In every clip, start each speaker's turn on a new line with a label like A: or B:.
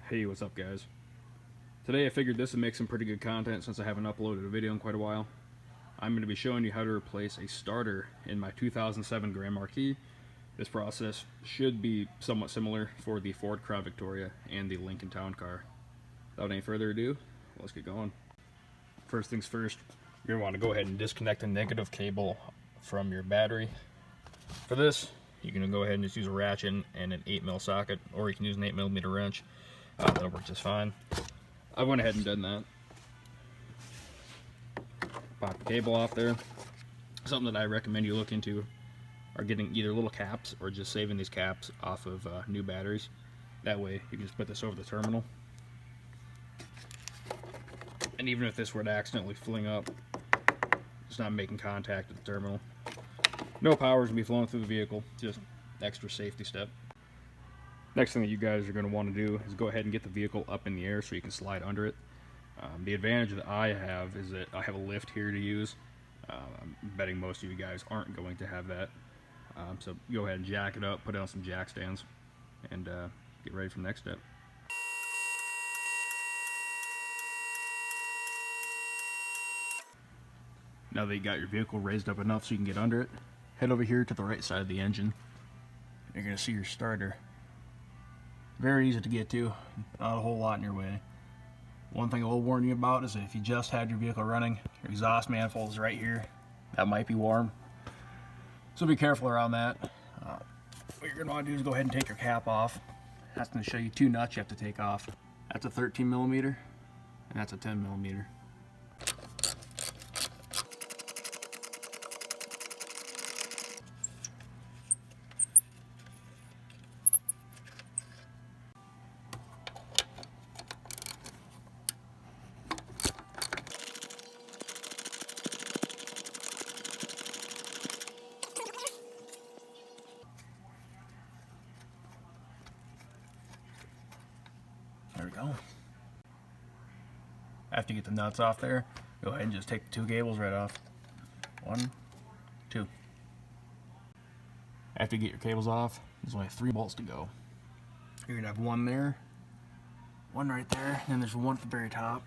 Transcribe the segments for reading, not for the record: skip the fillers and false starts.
A: Hey, what's up guys? Today I figured this would make some pretty good content since I haven't uploaded a video in quite a while. I'm going to be showing you how to replace a starter in my 2007 Grand Marquis. This process should be somewhat similar for the Ford Crown Victoria and the Lincoln Town Car. Without any further ado, let's get going. First things first, you're going to want to go ahead and disconnect the negative cable from your battery. For this, you can go ahead and just use a ratchet and an 8mm socket, or you can use an 8mm wrench. That'll work just fine. I went ahead and done that. Pop the cable off there. Something that I recommend you look into are getting either little caps or just saving these caps off of new batteries. That way you can just put this over the terminal. And even if this were to accidentally fling up, it's not making contact with the terminal. No power is going to be flowing through the vehicle, just extra safety step. Next thing that you guys are going to want to do is go ahead and get the vehicle up in the air so you can slide under it. The advantage that I have is that I have a lift here to use. I'm betting most of you guys aren't going to have that. So go ahead and jack it up, put it on some jack stands, and get ready for the next step. Now that you got your vehicle raised up enough so you can get under it, head over here to the right side of the engine. You're going to see your starter. Very easy to get to, not a whole lot in your way. One thing I will warn you about is that if you just had your vehicle running, your exhaust manifold is right here. That might be warm, so be careful around that. What you're going to want to do is go ahead and take your cap off. That's going to show you two nuts you have to take off. That's a 13mm, and that's a 10mm. There we go. After you get the nuts off there, go ahead and just take the two cables right off. 1, 2. After you get your cables off, there's only 3 bolts to go. You're going to have one there, one right there, and there's one at the very top.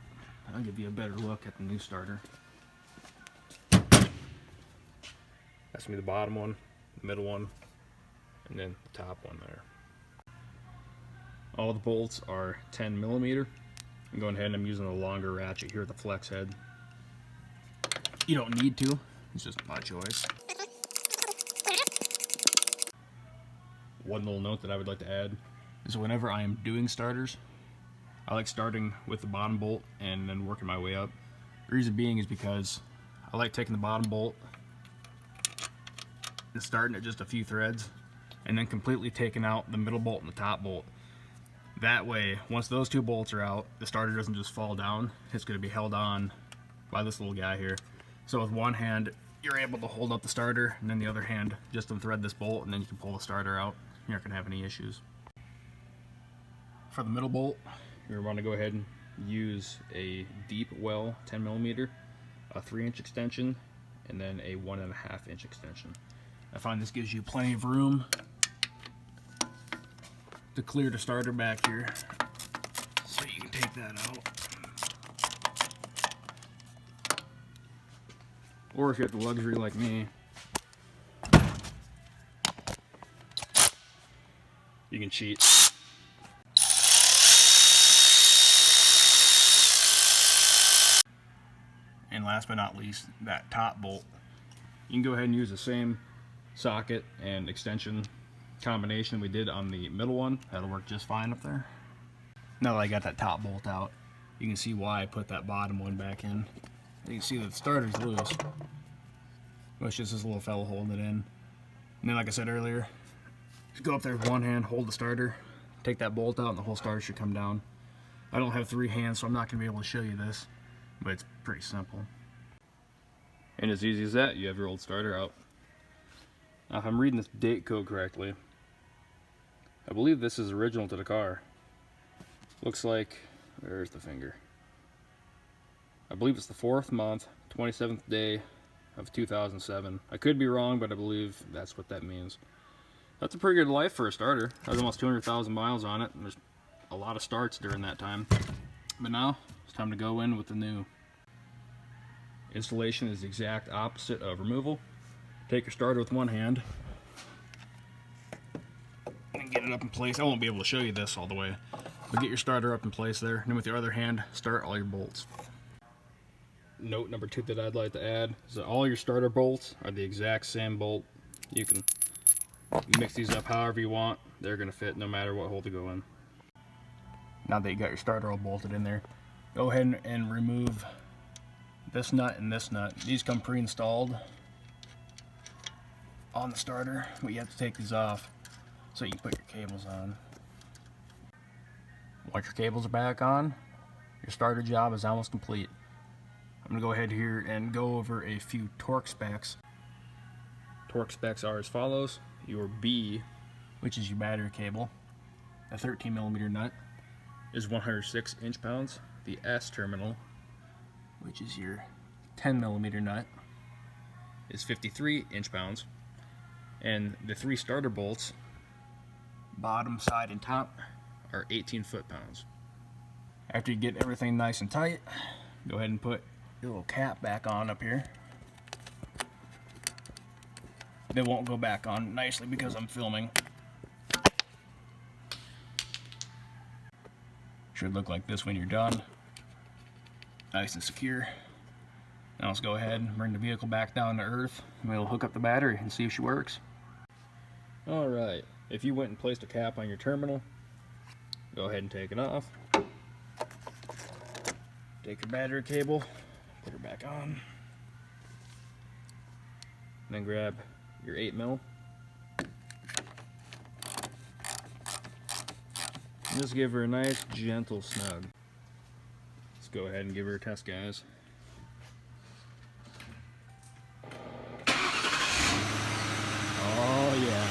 A: I'll give you a better look at the new starter. That's going to be the bottom one, the middle one, and then the top one there. All the bolts are 10mm. I'm going ahead and I'm using a longer ratchet here at the flex head. You don't need to, it's just my choice. One little note that I would like to add is whenever I am doing starters, I like starting with the bottom bolt and then working my way up. The reason being is because I like taking the bottom bolt and starting at just a few threads and then completely taking out the middle bolt and the top bolt. That way, once those two bolts are out, the starter doesn't just fall down. It's going to be held on by this little guy here. So with one hand, you're able to hold up the starter, and then the other hand, just unthread this bolt, and then you can pull the starter out. You're not going to have any issues. For the middle bolt, you're going to want to go ahead and use a deep well 10mm, a 3-inch extension, and then a 1.5-inch extension. I find this gives you plenty of room to clear the starter back here, so you can take that out. Or if you have the luxury like me, you can cheat. And last but not least, that top bolt. You can go ahead and use the same socket and extension combination we did on the middle one. That'll work just fine up there. Now that I got that top bolt out, you can see why I put that bottom one back in. You can see that the starter's loose. Well, it's just this little fella holding it in. And then, like I said earlier, just go up there with one hand, hold the starter, take that bolt out, and the whole starter should come down. I don't have 3 hands, so I'm not going to be able to show you this, but it's pretty simple. And as easy as that, you have your old starter out. Now, if I'm reading this date code correctly, I believe this is original to the car. Looks like, where's the finger? I believe it's the 4th month, 27th day of 2007. I could be wrong, but I believe that's what that means. That's a pretty good life for a starter. Has almost 200,000 miles on it. And there's a lot of starts during that time. But now it's time to go in with the new. Installation is the exact opposite of removal. Take your starter with one hand and get it up in place. I won't be able to show you this all the way, but get your starter up in place there. And then with your other hand, start all your bolts. Note number 2 that I'd like to add is that all your starter bolts are the exact same bolt. You can mix these up however you want. They're going to fit no matter what hole to go in. Now that you got your starter all bolted in there, go ahead and remove this nut and this nut. These come pre-installed on the starter, but you have to take these off so you can put your cables on. Once your cables are back on, your starter job is almost complete. I'm going to go ahead here and go over a few torque specs. Torque specs are as follows. Your B, which is your battery cable, a 13mm nut, is 106 inch-pounds. The S terminal, which is your 10mm nut, is 53 inch-pounds. And the 3 starter bolts, bottom, side, and top, are 18 foot-pounds. After you get everything nice and tight, go ahead and put your little cap back on up here. They won't go back on nicely because I'm filming. Should look like this when you're done. Nice and secure. Now let's go ahead and bring the vehicle back down to earth, and we'll hook up the battery and see if she works. Alright, if you went and placed a cap on your terminal, go ahead and take it off. Take your battery cable, put her back on. Then grab your 8mm. And just give her a nice, gentle snug. Let's go ahead and give her a test, guys. Oh, yeah.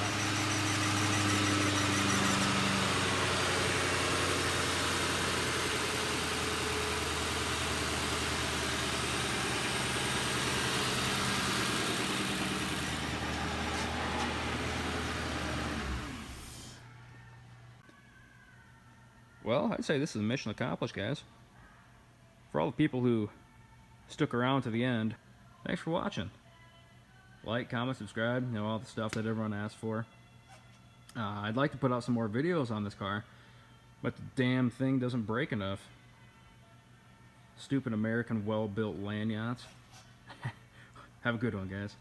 A: Well, I'd say this is a mission accomplished, guys. For all the people who stuck around to the end, thanks for watching. Like, comment, subscribe, you know, all the stuff that everyone asked for. I'd like to put out some more videos on this car, but the damn thing doesn't break enough. Stupid American well-built land yachts. Have a good one, guys.